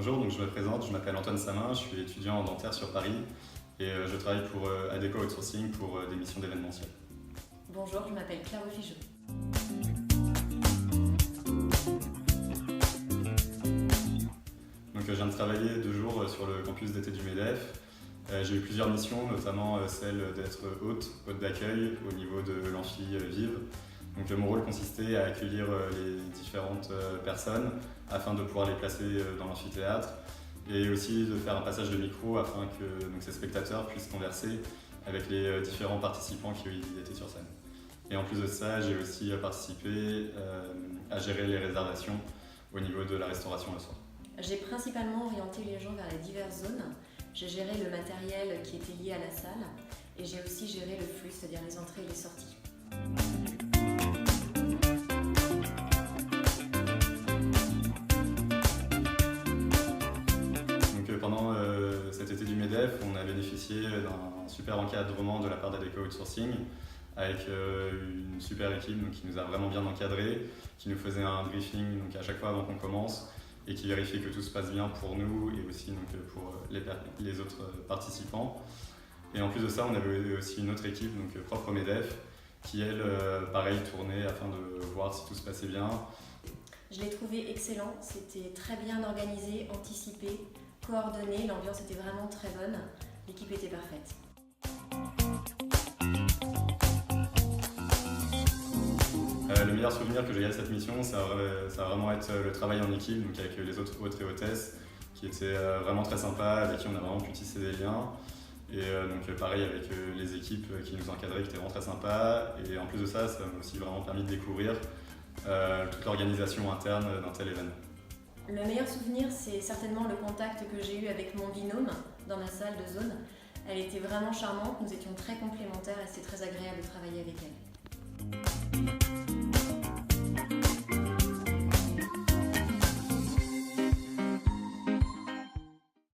Bonjour, donc je me présente, je m'appelle Antoine Samin, je suis étudiant en dentaire sur Paris et je travaille pour Adecco Outsourcing pour des missions d'événementiel. Bonjour, je m'appelle Claire Figeau. Donc je viens de travailler 2 jours sur le campus d'été du MEDEF. J'ai eu plusieurs missions, notamment celle d'être hôte d'accueil au niveau de l'amphi Vive. Donc mon rôle consistait à accueillir les différentes personnes afin de pouvoir les placer dans l'amphithéâtre et aussi de faire un passage de micro afin que ces spectateurs puissent converser avec les différents participants qui étaient sur scène. Et en plus de ça, j'ai aussi participé à gérer les réservations au niveau de la restauration le soir. J'ai principalement orienté les gens vers les diverses zones. J'ai géré le matériel qui était lié à la salle et j'ai aussi géré le flux, c'est-à-dire les entrées et les sorties. Pendant cet été du MEDEF, on a bénéficié d'un super encadrement de la part d'Adecco Outsourcing avec une super équipe qui nous a vraiment bien encadrés, qui nous faisait un briefing à chaque fois avant qu'on commence et qui vérifiait que tout se passe bien pour nous et aussi pour les autres participants. Et en plus de ça, on avait aussi une autre équipe, propre au MEDEF, qui elle, pareil, tournait afin de voir si tout se passait bien. Je l'ai trouvé excellent, c'était très bien organisé, anticipé, coordonné, l'ambiance était vraiment très bonne, l'équipe était parfaite. Le meilleur souvenir que j'ai eu de cette mission, ça va vraiment être le travail en équipe, avec les autres hôtes et hôtesses, qui étaient vraiment très sympas, avec qui on a vraiment pu tisser des liens. Et pareil avec les équipes qui nous encadraient, qui étaient vraiment très sympas. Et en plus de ça, ça m'a aussi vraiment permis de découvrir toute l'organisation interne d'un tel événement. Le meilleur souvenir, c'est certainement le contact que j'ai eu avec mon binôme dans ma salle de zone. Elle était vraiment charmante, nous étions très complémentaires et c'était très agréable de travailler avec elle.